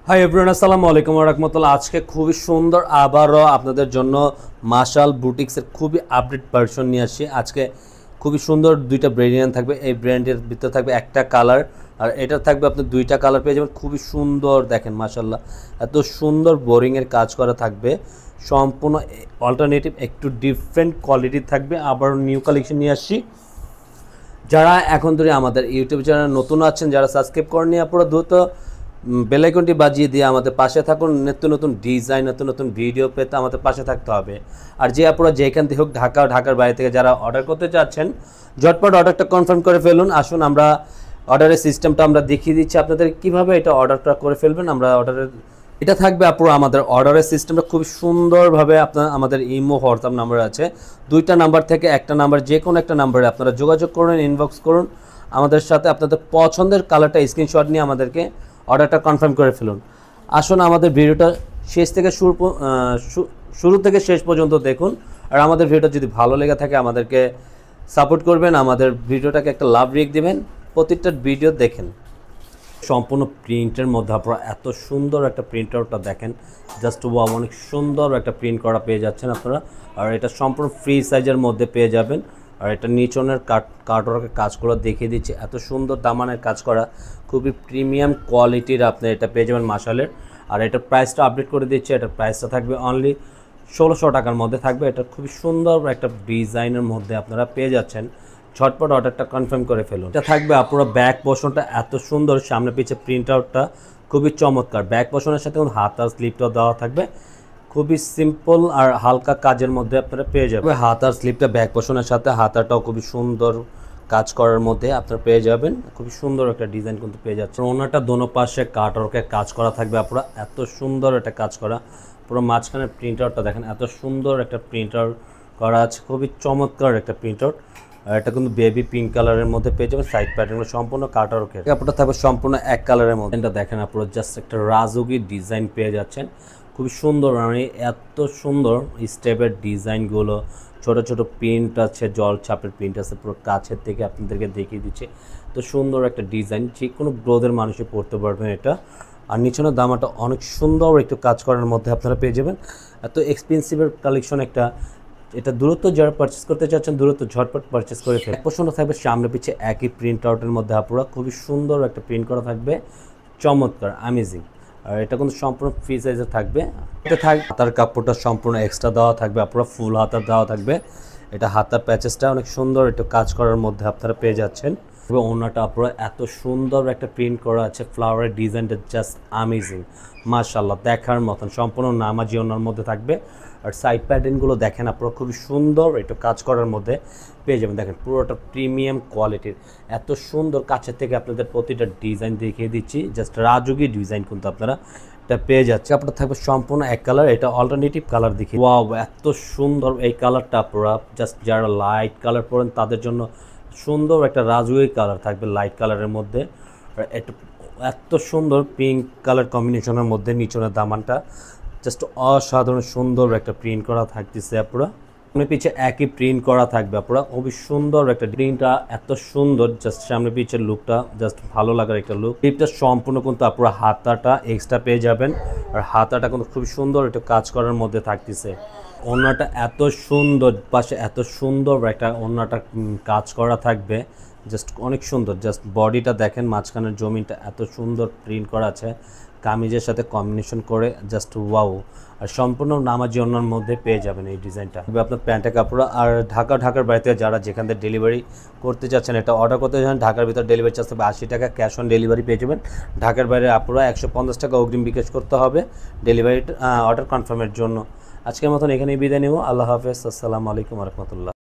Hi everyone, আসসালামু আলাইকুম ওয়া রাহমাতুল্লাহ। আজকে খুবই সুন্দর আবারও আপনাদের জন্য মাশাল বুটিক্সের খুবই আপডেট ভার্সন নিয়ে আসছি। আজকে খুবই সুন্দর দুইটা ভেরিয়েন্ট থাকবে। এই ব্র্যান্ডের ভিতরে থাকবে একটা কালার, আর এটা থাকবে আপনি দুইটা কালার পেয়ে যাবেন। খুবই সুন্দর, দেখেন মাশাল্লাহ এত সুন্দর বোরিংয়ের কাজ করা থাকবে। সম্পূর্ণ অল্টারনেটিভ একটু ডিফারেন্ট কোয়ালিটি থাকবে। আবার নিউ কালেকশন নিয়ে আসছি। যারা এখন ধরে আমাদের ইউটিউব চ্যানেল নতুন আছেন, যারা সাবস্ক্রাইব করেননি, আপনারা দ্রুত বেল আইকনটি বাজিয়ে দিয়ে আমাদের পাশে থাকুন। নিত্য নতুন ডিজাইন, নতুন নতুন ভিডিও পেতে আমাদের পাশে থাকতে হবে। আর যে আপনারা যেখান থেকে হোক, ঢাকা ঢাকার বাইরে থেকে যারা অর্ডার করতে চাচ্ছেন, ঝটপট অর্ডারটা কনফার্ম করে ফেলুন। আসুন আমরা অর্ডারের সিস্টেমটা আমরা দেখিয়ে দিচ্ছি আপনাদের কীভাবে এটা অর্ডারটা করে ফেলবেন। আমরা অর্ডারের এটা থাকবে আপনারা আমাদের অর্ডারের সিস্টেমটা খুব সুন্দরভাবে আপনার আমাদের ইমো হোয়াটসঅ্যাপ নাম্বার আছে, দুইটা নাম্বার থেকে একটা নাম্বার, যে কোনো একটা নাম্বারে আপনারা যোগাযোগ করুন, ইনবক্স করুন আমাদের সাথে। আপনাদের পছন্দের কালারটা স্ক্রিনশট নিয়ে আমাদেরকে অর্ডারটা কনফার্ম করে ফেলুন। আসুন আমাদের ভিডিওটা শেষ থেকে শুরু থেকে শেষ পর্যন্ত দেখুন। আর আমাদের ভিডিওটা যদি ভালো লেগে থাকে আমাদেরকে সাপোর্ট করবেন, আমাদের ভিডিওটাকে একটা লাভ রেক দেবেন, প্রত্যেকটা ভিডিও দেখেন। সম্পূর্ণ প্রিন্টের মধ্যে আপনারা এত সুন্দর একটা প্রিন্ট আউটটা দেখেন, জাস্ট ওয়াও, অনেক সুন্দর একটা প্রিন্ট করা পেয়ে যাচ্ছেন আপনারা। আর এটা সম্পূর্ণ ফ্রি সাইজের মধ্যে পেয়ে যাবেন। আর এটা নিচনের কাটওয়ার্কের কাজগুলো দেখিয়ে দিচ্ছি, এত সুন্দর দামানের কাজ করা, খুবই প্রিমিয়াম কোয়ালিটির আপনি এটা পেয়ে যাবেন মাশালের। আর এটার প্রাইসটা আপডেট করে দিচ্ছি, এটার প্রাইসটা থাকবে অনলি 1600 টাকার মধ্যে থাকবে। এটা খুবই সুন্দর একটা ডিজাইনের মধ্যে আপনারা পেয়ে যাচ্ছেন। ঝটপট অর্ডারটা কনফার্ম করে ফেলুন। এটা থাকবে আপনারা ব্যাক পোর্শনটা এত সুন্দর, সামনে পিছে প্রিন্ট আউটটা খুবই চমৎকার। ব্যাক পোর্শনের সাথে হাত আর স্লিপটাও দেওয়া থাকবে, খুবই সিম্পল আর হালকা কাজের মধ্যে আপনারা পেয়ে যাবেন। হাত আর স্লিপটা ব্যাক পোর্শনের সাথে, হাতাটাও খুবই সুন্দর কাজ করার মধ্যে আপনারা পেয়ে যাবেন। খুবই সুন্দর একটা ডিজাইন কিন্তু পেয়ে যাচ্ছে। ওনাটা দোনো পাশে কাটওয়ার্কের কাজ করা থাকবে আপনারা, এত সুন্দর একটা কাজ করা। পুরো মাঝখানে প্রিন্ট আউটটা দেখেন, এত সুন্দর একটা প্রিন্ট আউট করা আছে, খুবই চমৎকার একটা প্রিন্ট আউট। আর এটা কিন্তু বেবি পিঙ্ক কালারের মধ্যে পেয়ে যাবেন। সাইড প্যাটার্নগুলো সম্পূর্ণ কাটওয়ার্কের, কাপড়টা থাকবে সম্পূর্ণ এক কালারের মধ্যে। এটা দেখেন আপনারা জাস্ট একটা রাজুকি ডিজাইন পেয়ে যাচ্ছেন, খুবই সুন্দর। মানে এত সুন্দর স্টেপের ডিজাইনগুলো, ছোট ছোট প্রিন্ট আছে, জল ছাপের প্রিন্ট আছে, পুরো কাছের থেকে আপনাদেরকে দেখিয়ে দিচ্ছে। তো সুন্দর একটা ডিজাইন, যে কোনো গ্রোদের মানুষই পড়তে পারবেন এটা। আর নিচনের দামাটা অনেক সুন্দর একটু কাজ করার মধ্যে আপনারা পেয়ে যাবেন। এত এক্সপেন্সিভের কালেকশন একটা, এটা দূরত্ব যারা পারচেস করতে চাচ্ছেন দূরত্ব ঝটপট পারচেস করে ফেলে। পছন্দ থাকবে সামনে পিছিয়ে একই প্রিন্ট আউটের মধ্যে আপনারা, খুবই সুন্দর একটা প্রিন্ট করা থাকবে, চমৎকার অ্যামেজিং। আর এটা কিন্তু সম্পূর্ণ ফ্রি সাইজে থাকবে। এটা থাকবে হাতার কাপড়টা সম্পূর্ণ এক্সট্রা দেওয়া থাকবে, আপনারা ফুল হাতার দেওয়া থাকবে। এটা হাতার প্যাচেসটা অনেক সুন্দর একটু কাজ করার মধ্যে আপনারা পেয়ে যাচ্ছেন। এবং ওনাটা আপনারা এত সুন্দর একটা প্রিন্ট করা আছে, ফ্লাওয়ারের ডিজাইনটা জাস্ট অ্যামেজিং মাশাআল্লাহ, দেখার মতন। সম্পূর্ণ নামাজি ওনার মধ্যে থাকবে। আর সাইড প্যাটার্নগুলো দেখেন আপনারা, খুবই সুন্দর একটু কাজ করার মধ্যে পেয়ে যাবেন। দেখেন পুরোটা প্রিমিয়াম কোয়ালিটির, এত সুন্দর কাছের থেকে আপনাদের প্রতিটা ডিজাইন দেখিয়ে দিচ্ছি। জাস্ট রাজুকি ডিজাইন কিন্তু আপনারা এটা পেয়ে যাচ্ছে। আপনার থাকবে সম্পূর্ণ এক কালার, এটা অল্টারনেটিভ কালার দেখি, ওয়াও এত সুন্দর এই কালারটা। আপনারা জাস্ট যারা লাইট কালার পরেন তাদের জন্য সুন্দর একটা রাজুকি কালার থাকবে লাইট কালারের মধ্যে। আর এত সুন্দর পিঙ্ক কালার কম্বিনেশনের মধ্যে নিচনের দামানটা জাস্ট অসাধারণ সুন্দর একটা প্রিন্ট করা থাকতেছে। আপনারা সামনে পিছে একই প্রিন্ট করা থাকবে আপনারা, খুবই সুন্দর একটা প্রিন্টটা, এত সুন্দর জাস্ট সামনে পিছের লুকটা জাস্ট ভালো লাগার একটা লুক। প্রিন্টটা সম্পূর্ণ কিন্তু আপনারা হাতাটা এক্সট্রা পেয়ে যাবেন। আর হাতাটা কিন্তু খুবই সুন্দর একটু কাজ করার মধ্যে থাকতেছে। ওড়নাটা এত সুন্দর, পাশে এত সুন্দর একটা ওড়নাটা কাজ করা থাকবে, জাস্ট অনেক সুন্দর। জাস্ট বডিটা দেখেন, মাঝখানের জমিনটা এত সুন্দর প্রিন্ট করা আছে কামিজের সাথে কম্বিনেশন করে, জাস্ট ওয়াও। আর সম্পূর্ণ নামাজি ওড়নার মধ্যে পেয়ে যাবেন এই ডিজাইনটা। আপনার প্যান্টের কাপড়। আর ঢাকার বাড়িতে যারা যেখান থেকে ডেলিভারি করতে চাচ্ছেন, এটা অর্ডার করতে চান, ঢাকার ভিতর ডেলিভারি চার্জ হবে 80 টাকা, ক্যাশ অন ডেলিভারি পেয়ে যাবেন। ঢাকার বাইরে আপনারা 150 টাকা অগ্রিম বিকাশ করতে হবে ডেলিভারি অর্ডার কনফার্মের জন্য। আজকের মতন এখানেই বিদায় নেব। আল্লাহ হাফেজ, আসসালামু আলাইকুম রহমতুল্লাহ।